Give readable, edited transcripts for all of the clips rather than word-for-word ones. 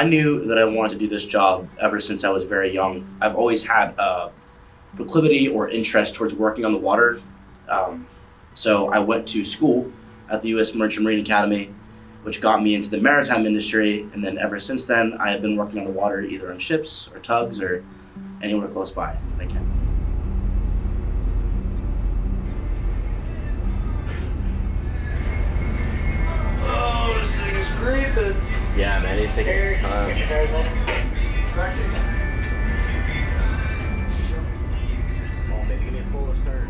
I knew that I wanted to do this job ever since I was very young. I've always had a proclivity or interest towards working on the water. Um, so I went to school at the U.S. Merchant Marine Academy, which got me into the maritime industry. And then ever since then, I have been working on the water, either on ships or tugs or anywhere close by I can. Oh, this thing is creeping. Yeah, man, he's taking his time. Oh, maybe give me a full start.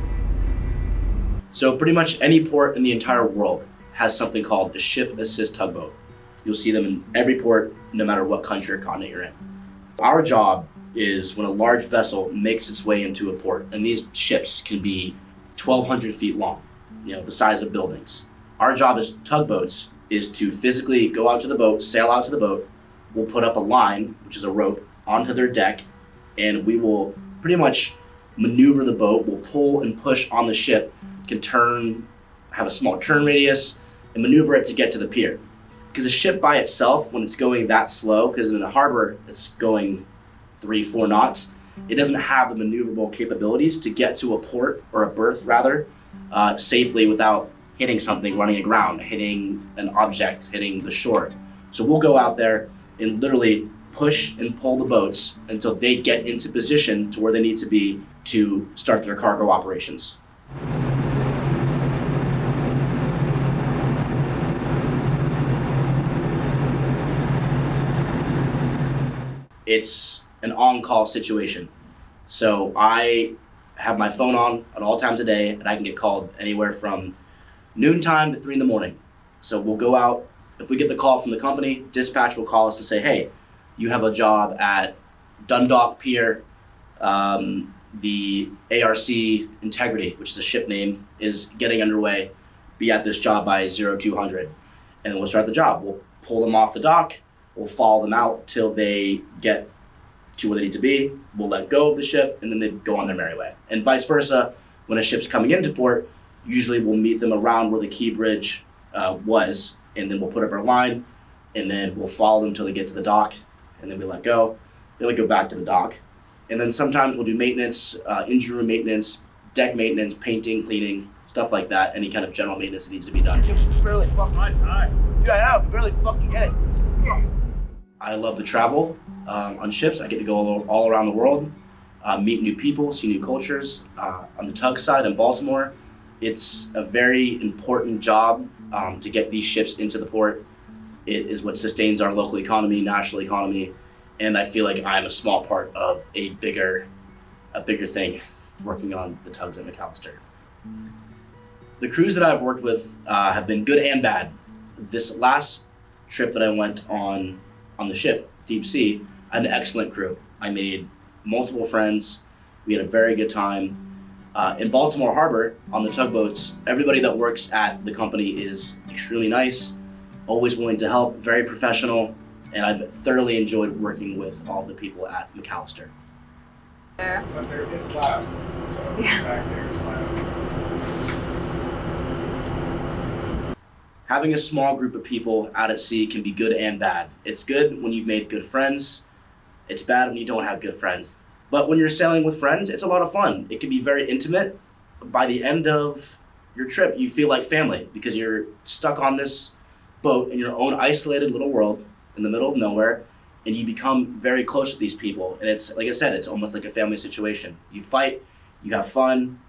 So pretty much any port in the entire world has something called a ship assist tugboat. You'll see them in every port, no matter what country or continent you're in. Our job is when a large vessel makes its way into a port, and these ships can be 1,200 feet long, the size of buildings. Our job as tugboats is to physically go out to the boat, sail out to the boat. We'll put up a line, which is a rope, onto their deck, and we will pretty much maneuver the boat. We'll pull and push on the ship, can turn, have a small turn radius, and maneuver it to get to the pier. Because a ship by itself, when it's going that slow, because in a harbor it's going 3-4 knots, it doesn't have the maneuverable capabilities to get to a port, or a berth rather, safely without hitting something, running aground, hitting an object, hitting the shore. So we'll go out there and literally push and pull the boats until they get into position to where they need to be to start their cargo operations. It's an on-call situation. So I have my phone on at all times of day, and I can get called anywhere from noontime to 3 in the morning. So we'll go out. If we get the call from the company, dispatch will call us to say, hey, you have a job at Dundalk Pier. The ARC Integrity, which is a ship name, is getting underway. Be at this job by 0200. And then we'll start the job. We'll pull them off the dock. We'll follow them out till they get to where they need to be. We'll let go of the ship, and then they go on their merry way. And vice versa, when a ship's coming into port, usually we'll meet them around where the key bridge was, and then we'll put up our line, and then we'll follow them until they get to the dock, and then we let go. Then we go back to the dock. And then sometimes we'll do maintenance, engine room maintenance, deck maintenance, painting, cleaning, stuff like that, any kind of general maintenance that needs to be done. You barely fucking get it. I love to travel on ships. I get to go all around the world, meet new people, see new cultures. On the tug side in Baltimore, it's a very important job to get these ships into the port. It is what sustains our local economy, national economy, and I feel like I'm a small part of a bigger thing working on the tugs at McAllister. The crews that I've worked with have been good and bad. This last trip that I went on the ship, Deep Sea, I had an excellent crew. I made multiple friends. We had a very good time. In Baltimore Harbor, on the tugboats, everybody that works at the company is extremely nice, always willing to help, very professional, and I've thoroughly enjoyed working with all the people at McAllister. Yeah. But there is loud, so back there is loud. Having a small group of people out at sea can be good and bad. It's good when you've made good friends. It's bad when you don't have good friends. But when you're sailing with friends, it's a lot of fun. It can be very intimate. By the end of your trip, you feel like family because you're stuck on this boat in your own isolated little world in the middle of nowhere, and you become very close to these people. And it's, like I said, it's almost like a family situation. You fight, you have fun,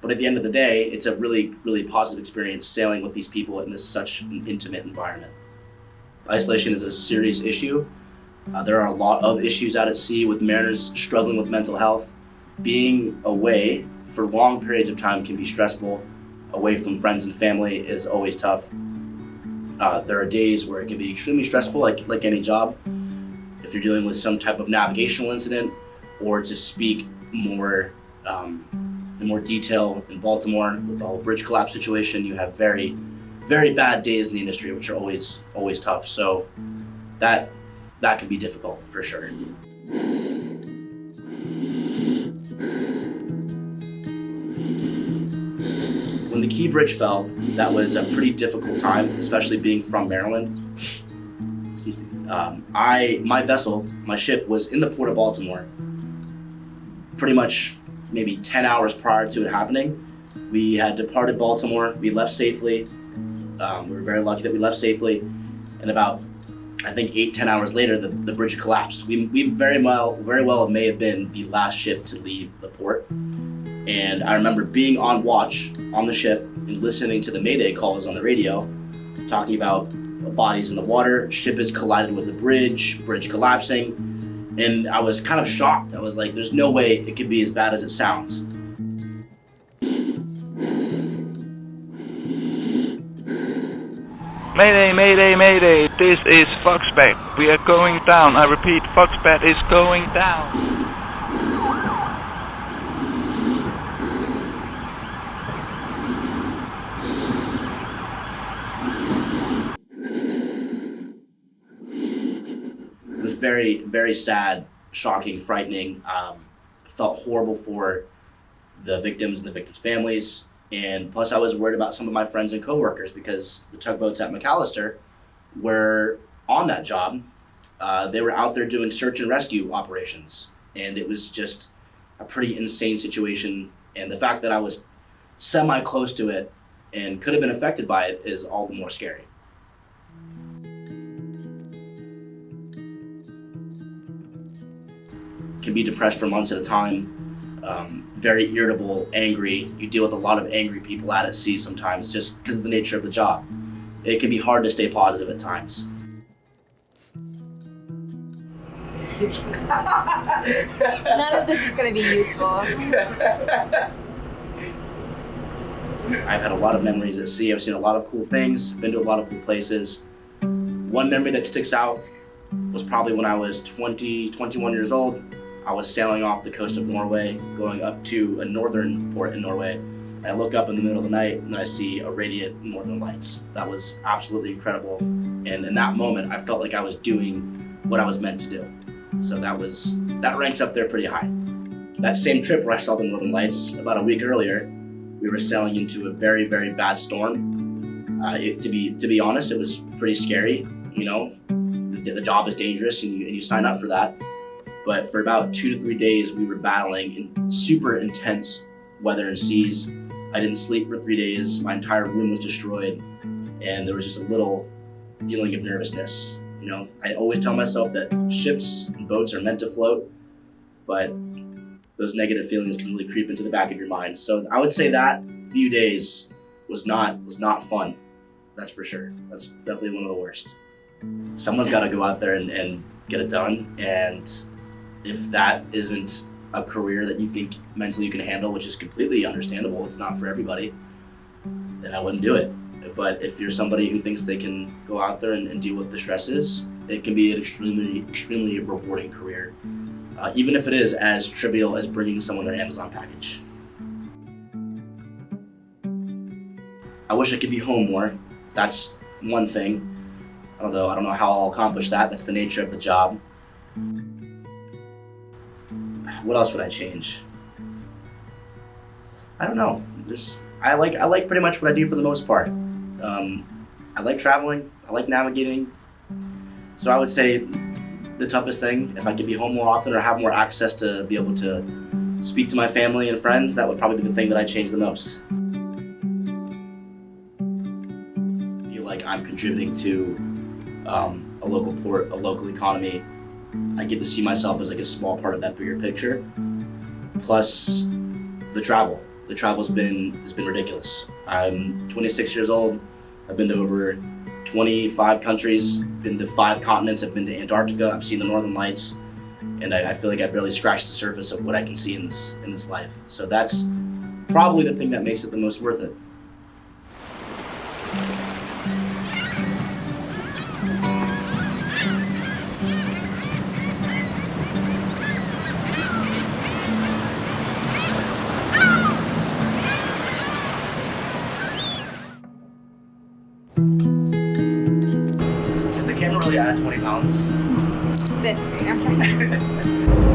but at the end of the day, it's a really, really positive experience sailing with these people in such an intimate environment. Isolation is a serious issue. There are a lot of issues out at sea with mariners struggling with mental health. Being away for long periods of time can be stressful. Away from friends and family is always tough. There are days where it can be extremely stressful, like any job. If you're dealing with some type of navigational incident, or to speak more in more detail in Baltimore with the whole bridge collapse situation, you have very, very bad days in the industry, which are always tough. So that can be difficult for sure. When the Key Bridge fell, that was a pretty difficult time, especially being from Maryland. Excuse me. My ship was in the port of Baltimore pretty much maybe 10 hours prior to it happening. We had departed Baltimore. We left safely. We were very lucky that we left safely. And about, I think, 8-10 hours later, the bridge collapsed. We very well may have been the last ship to leave the port. And I remember being on watch on the ship and listening to the Mayday calls on the radio, talking about bodies in the water, ship has collided with the bridge collapsing. And I was kind of shocked. I was like, there's no way it could be as bad as it sounds. Mayday, mayday, mayday, this is Foxbat. We are going down. I repeat, Foxbat is going down. It was very, very sad, shocking, frightening. I felt horrible for the victims and the victims' families. And plus I was worried about some of my friends and coworkers because the tugboats at McAllister were on that job. They were out there doing search and rescue operations. And it was just a pretty insane situation. And the fact that I was semi-close to it and could have been affected by it is all the more scary. Can be depressed for months at a time. Very irritable, angry. You deal with a lot of angry people out at sea sometimes just because of the nature of the job. It can be hard to stay positive at times. None of this is going to be useful. I've had a lot of memories at sea. I've seen a lot of cool things, been to a lot of cool places. One memory that sticks out was probably when I was 21 years old. I was sailing off the coast of Norway, going up to a northern port in Norway. And I look up in the middle of the night and I see a radiant northern lights. That was absolutely incredible. And in that moment, I felt like I was doing what I was meant to do. So that ranks up there pretty high. That same trip where I saw the northern lights, about a week earlier, we were sailing into a very, very bad storm. To be honest, it was pretty scary. You know, the job is dangerous and you sign up for that. But for about 2 to 3 days, we were battling in super intense weather and seas. I didn't sleep for 3 days. My entire room was destroyed. And there was just a little feeling of nervousness. You know, I always tell myself that ships and boats are meant to float, but those negative feelings can really creep into the back of your mind. So I would say that few days was not fun. That's for sure. That's definitely one of the worst. Someone's got to go out there and get it done. And if that isn't a career that you think mentally you can handle, which is completely understandable, it's not for everybody, then I wouldn't do it. But if you're somebody who thinks they can go out there and deal with the stresses, it can be an extremely, extremely rewarding career, even if it is as trivial as bringing someone their Amazon package. I wish I could be home more. That's one thing. Although I don't know how I'll accomplish that. That's the nature of the job. What else would I change? I don't know. I like pretty much what I do for the most part. I like traveling. I like navigating. So I would say the toughest thing, if I could be home more often or have more access to be able to speak to my family and friends, that would probably be the thing that I change the most. I feel like I'm contributing to a local port, a local economy. I get to see myself as like a small part of that bigger picture. Plus the travel. The travel's been ridiculous. I'm 26 years old. I've been to over 25 countries, been to 5 continents. I've been to Antarctica. I've seen the Northern Lights, and I feel like I barely scratched the surface of what I can see in this life. So that's probably the thing that makes it the most worth it. Is the camera really at 20 pounds? 50, I'm kidding.